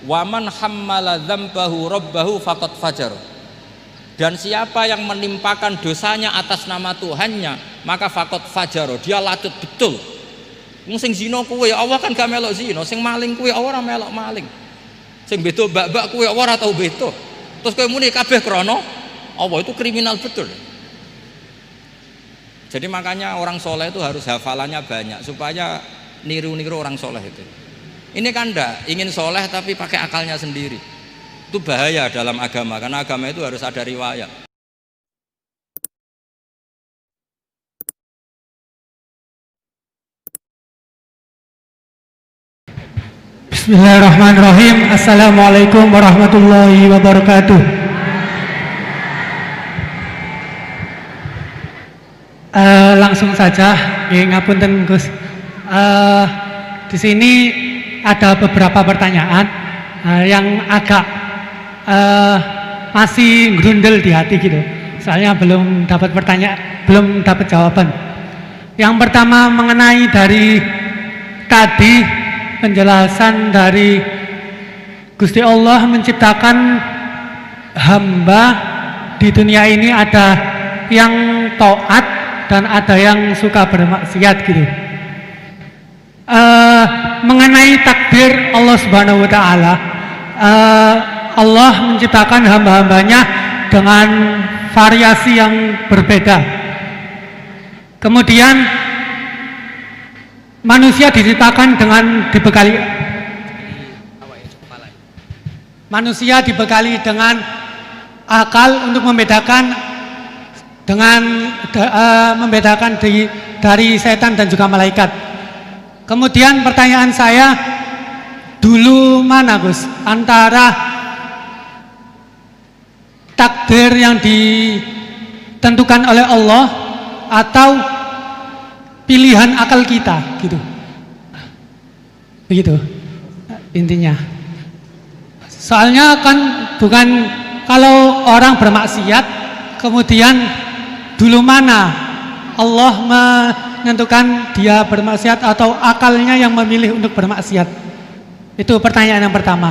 Waman hammala dzambahu rabbahu faqad fajar. Dan siapa yang menimpakan dosanya atas nama Tuhannya, maka faqad fajar, dia lacut betul. Wong sing zina kuwe Allah kan gak melok zina, sing maling kuwe ora melok maling. Sing beto bak-bak kuwe ora tau beto. Terus kowe muni kabeh krana Allah, itu kriminal betul. Jadi makanya orang soleh itu harus hafalannya banyak supaya niru-niru orang soleh itu. Ini kan ndak ingin soleh tapi pakai akalnya sendiri. Itu bahaya dalam agama, karena agama itu harus ada riwayat. Bismillahirrahmanirrahim. Assalamualaikum warahmatullahi wabarakatuh. Langsung saja, ngapunten Gus. Di sini ada beberapa pertanyaan yang agak masih grundel di hati gitu. Soalnya belum dapat jawaban. Yang pertama mengenai dari tadi penjelasan dari Gusti Allah menciptakan hamba di dunia ini, ada yang taat dan ada yang suka bermaksiat gitu. Mengenai takdir Allah Subhanahu wa taala, Allah menciptakan hamba-hambanya dengan variasi yang berbeda. Kemudian manusia diciptakan dengan dibekali dengan akal untuk membedakan dari setan dan juga malaikat. Kemudian pertanyaan saya, dulu mana Gus antara takdir yang ditentukan oleh Allah atau pilihan akal kita gitu. Begitu intinya. Soalnya kan bukan kalau orang bermaksiat kemudian dulu mana Allah menentukan dia bermaksiat atau akalnya yang memilih untuk bermaksiat. Itu pertanyaan yang pertama.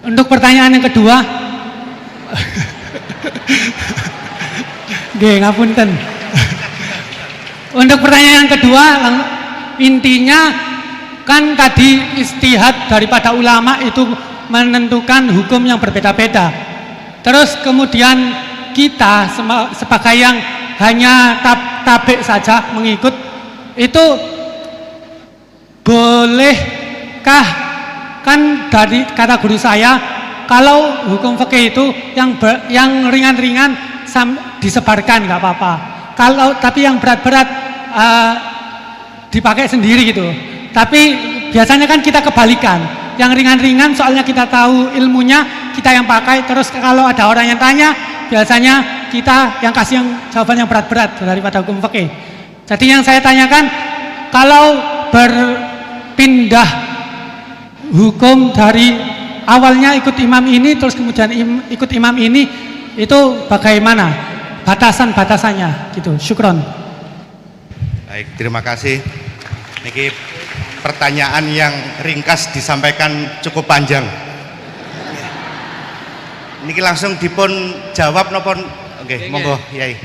Untuk pertanyaan yang kedua, ngapunten. Untuk pertanyaan yang kedua, intinya kan tadi istihad daripada ulama itu menentukan hukum yang berbeda-beda. Terus kemudian kita sebagai yang hanya tabik saja mengikut, itu bolehkah? Kan dari kata guru saya, kalau hukum fikih itu yang ringan-ringan disebarkan nggak apa-apa. Tapi yang berat-berat dipakai sendiri gitu. Tapi biasanya kan kita kebalikan. Yang ringan-ringan soalnya kita tahu ilmunya, kita yang pakai. Terus kalau ada orang yang tanya, biasanya kita yang kasih yang jawaban yang berat-berat daripada hukum fikih. Jadi yang saya tanyakan, kalau berpindah hukum dari awalnya ikut imam ini terus kemudian ikut imam ini, itu bagaimana batasan-batasannya gitu. Syukron. Baik, terima kasih. Niki pertanyaan yang ringkas disampaikan cukup panjang. Niki langsung dipun jawab nopon. Oke, monggo Yai.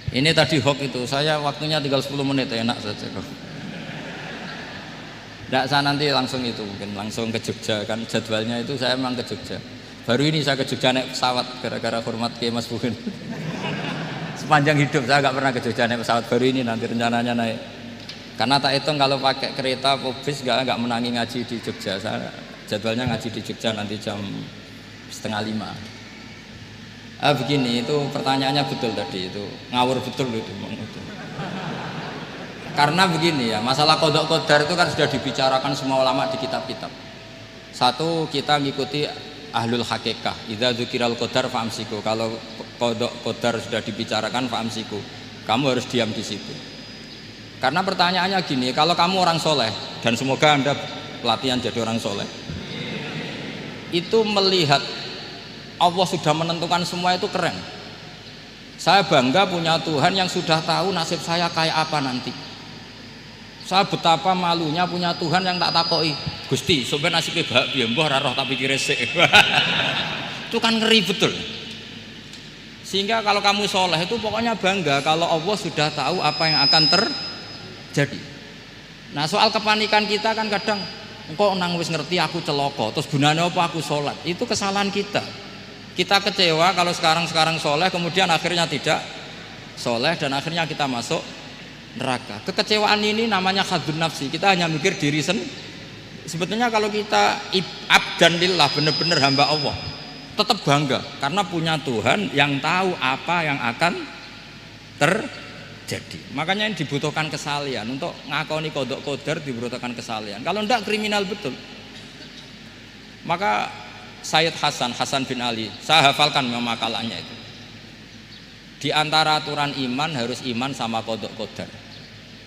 Ini tadi hoax itu, saya waktunya tinggal 10 menit, enak saja kok. Tidak, saya nanti langsung itu, mungkin langsung ke Jogja, kan jadwalnya itu saya memang ke Jogja. Baru ini saya ke Jogja naik pesawat, gara-gara hormat ke Mas Bukin. Sepanjang hidup saya nggak pernah ke Jogja naik pesawat, baru ini nanti rencananya naik. Karena tak hitung kalau pakai kereta atau bis nggak menangi ngaji di Jogja. Saya jadwalnya ngaji di Jogja nanti jam 4:30. Begini, itu pertanyaannya betul tadi, itu ngawur betul itu. Karena begini ya, masalah qadha qadar itu kan sudah dibicarakan semua ulama di kitab-kitab. Satu, kita ngikuti ahlul hakikah, idza dzukiral qadar fa'amsiku. Kalau qadha qadar sudah dibicarakan fa'amsiku, kamu harus diam di situ. Karena pertanyaannya gini, kalau kamu orang soleh, dan semoga Anda pelatihan jadi orang soleh, itu melihat Allah sudah menentukan semua, itu keren. Saya bangga punya Tuhan yang sudah tahu nasib saya kayak apa nanti. Saya betapa malunya punya Tuhan yang tak takoi. Gusti, sampeyan nasibe bak piye mbah ora roh tak pikir sik. Itu kan ngeri betul. Sehingga kalau kamu soleh itu pokoknya bangga kalau Allah sudah tahu apa yang akan terjadi. Nah, soal kepanikan kita kan kadang engkau nang wis ngerti aku celoko, terus gunanya apa aku sholat? Itu kesalahan kita. Kita kecewa kalau sekarang soleh, kemudian akhirnya tidak soleh dan akhirnya kita masuk neraka. Kekecewaan ini namanya khadzun nafsi. Kita hanya mikir diri sendiri. Sebetulnya kalau kita abdan lillah, benar-benar hamba Allah, tetap bangga karena punya Tuhan yang tahu apa yang akan terjadi. Makanya yang dibutuhkan kesalian untuk ngakoni kodok kodar, dibutuhkan kesalian. Kalau enggak kriminal betul. Maka Sayyid Hasan bin Ali, saya hafalkan makalannya itu. Di antara aturan iman harus iman sama kodok kodar.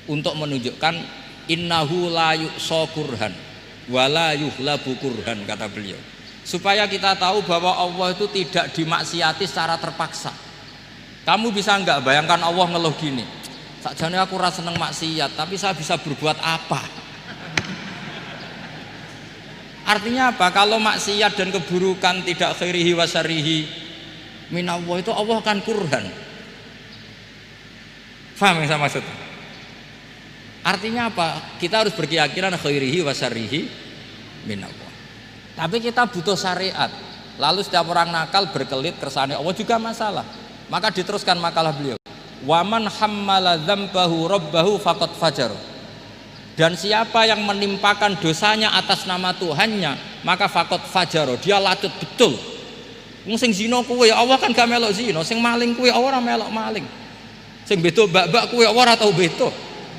Untuk menunjukkan innahu la yu'sa kurhan wala yuhlabu kurhan, kata beliau. Supaya kita tahu bahwa Allah itu tidak dimaksiati secara terpaksa. Kamu bisa enggak bayangkan Allah ngeluh gini, sakjane aku ora seneng maksiat, tapi saya bisa berbuat apa? Artinya apa? Kalau maksiat dan keburukan tidak khairihi wa syarrihi minallah, itu Allah kan kurhan. Faham yang saya maksud? Artinya apa? Kita harus berkeyakinan khairihi wa syarrihi minallah. Tapi kita butuh syariat. Lalu setiap orang nakal berkelit kersane Allah juga masalah. Maka diteruskan makalah beliau. Waman hammala dzambahu rabbahu faqad fajar. Dan siapa yang menimpakan dosanya atas nama Tuhannya, maka faqad fajar. Dia lacut betul. Wong sing zina kuwe Allah kan gak melok zina, sing maling kuwe ora melok maling. Sing beto bak-bak kuwe ora tau beto.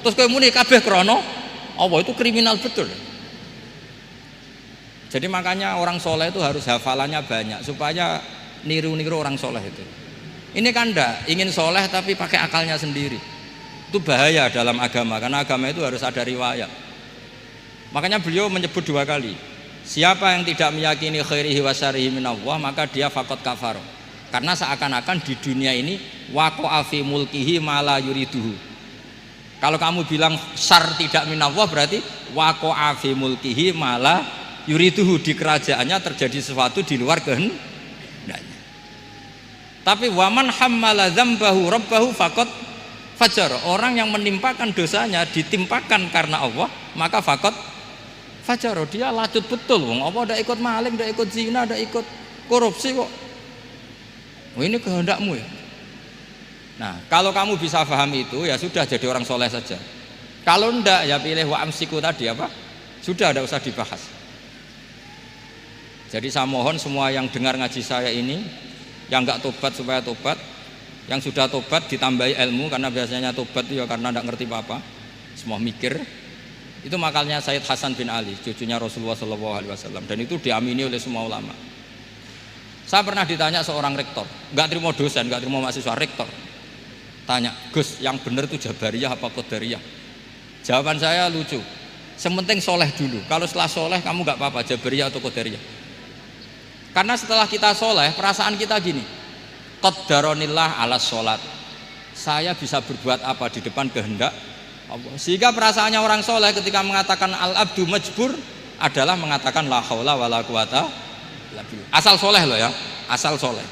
Terus kowe muni kabeh krana Allah, itu kriminal betul. Jadi makanya orang soleh itu harus hafalannya banyak supaya niru-niru orang soleh itu. Ini kan enggak ingin soleh tapi pakai akalnya sendiri. Itu bahaya dalam agama, karena agama itu harus ada riwayat. Makanya beliau menyebut 2 kali. Siapa yang tidak meyakini khairihi wa syarrihi minallah, maka dia faqad kafar. Karena seakan-akan di dunia ini waqa'a fi mulkihi ma la yuriduhu. Kalau kamu bilang syar tidak minallah, berarti waqa'a fi mulkihi ma la yuriduhu, di kerajaannya terjadi sesuatu di luar kehendaknya. Tapi waman hammala dzambahu rabbahu faqad fajar. Orang yang menimpakan dosanya ditimpakan karena Allah, maka faqad fajar. Dia lacut betul. Wong apa ndak ikut maling, ndak ikut zina, ndak ikut korupsi kok. Oh, ini kehendakmu ya. Nah, kalau kamu bisa paham itu, ya sudah jadi orang soleh saja. Kalau ndak, ya pilih wa amsiku tadi apa? Sudah, tidak usah dibahas. Jadi saya mohon semua yang dengar ngaji saya ini, yang enggak tobat supaya tobat, yang sudah tobat ditambahi ilmu, karena biasanya tobat itu ya karena enggak ngerti apa-apa, semua mikir. Itu makalnya Sayyid Hasan bin Ali, cucunya Rasulullah SAW, dan itu diamini oleh semua ulama. Saya pernah ditanya seorang rektor, enggak terima dosen, enggak terima mahasiswa, rektor. Tanya, Gus, yang benar itu Jabariyah apa Qadariyah? Jawaban saya lucu, sementing soleh dulu. Kalau setelah soleh kamu enggak apa-apa, Jabariyah atau Qadariyah. Karena setelah kita soleh, perasaan kita gini, qaddaronillah ala sholat, saya bisa berbuat apa di depan kehendak Allah. Sehingga perasaannya orang soleh ketika mengatakan al-abdu majbur adalah mengatakan la haula wala quwata illa billah. Asal soleh loh ya, asal soleh.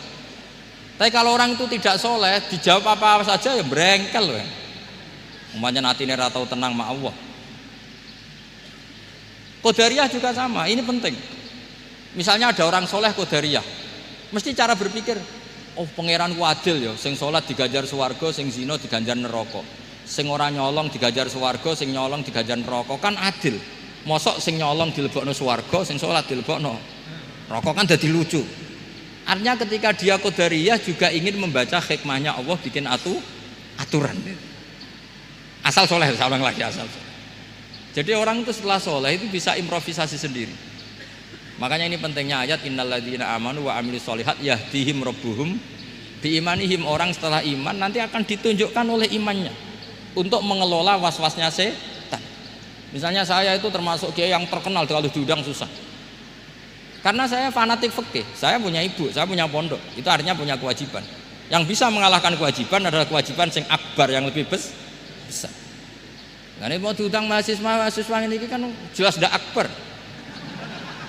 Tapi kalau orang itu tidak soleh, dijawab apa saja ya brengkel loh ya. Umpamanya natine ra tau tenang ma Allah. Qadariyah juga sama, ini penting. Misalnya ada orang soleh Qadariyah, mesti cara berpikir, oh pangeranku adil ya, sing sholat diganjar swarga, sing zina diganjar neraka, sing ora nyolong diganjar swarga, sing nyolong diganjar neraka, kan adil. Mosok sing nyolong dilebokno swarga, sing sholat dilebokno neraka, kan jadi lucu. Artinya ketika dia Qadariyah juga ingin membaca hikmahnya Allah bikin aturan. Asal soleh, saya ulang lagi, asal soleh. Jadi orang itu setelah soleh itu bisa improvisasi sendiri. Makanya ini pentingnya ayat innalladzina amanu wa amilus solihat yahdihim rabbuhum biimanihim. Orang setelah iman nanti akan ditunjukkan oleh imannya untuk mengelola was-wasnya setan. Misalnya saya itu termasuk kiai yang terkenal kalau diundang susah. Karena saya fanatik fikih, saya punya ibu, saya punya pondok. Itu artinya punya kewajiban. Yang bisa mengalahkan kewajiban adalah kewajiban sing akbar, yang lebih besar. Nah, ini mau diutang mahasiswa ini kan jelas ndak akbar.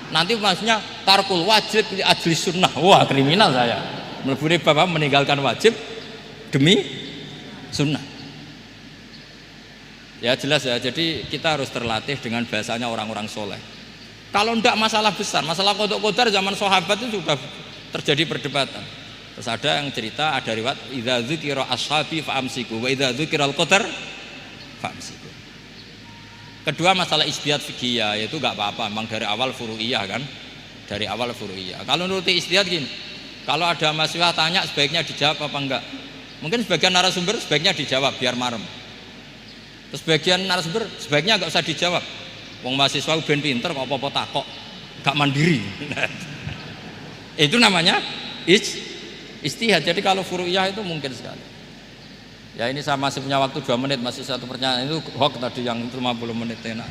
Nanti maksudnya tarkul wajib ajli sunnah. Wah, kriminal saya. Melebuni bapak meninggalkan wajib demi sunnah. Ya jelas ya. Jadi kita harus terlatih dengan bahasanya orang-orang soleh. Kalau ndak masalah besar, masalah qada qadar zaman sahabat itu sudah terjadi perdebatan. Terus ada yang cerita, ada riwayat idza dzukira ashabi fa amsiku wa idza dzukiral qadar fa amsiku. Kedua masalah ijtihad fiqhiyah, yaitu enggak apa-apa, memang dari awal furu'iyah kan, dari awal furu'iyah. Kalau nuruti ijtihad gini, kalau ada mahasiswa tanya sebaiknya dijawab apa enggak? Mungkin sebagian narasumber sebaiknya dijawab biar marem. Terus sebagian narasumber sebaiknya enggak usah dijawab. Wong mahasiswa ben pinter kok apa-apa takok, enggak mandiri. Itu namanya ijtihad. Jadi kalau furu'iyah itu mungkin sekali. Ya ini saya masih punya waktu 2 menit, masih satu pertanyaan itu hoax tadi yang 50 menit enak.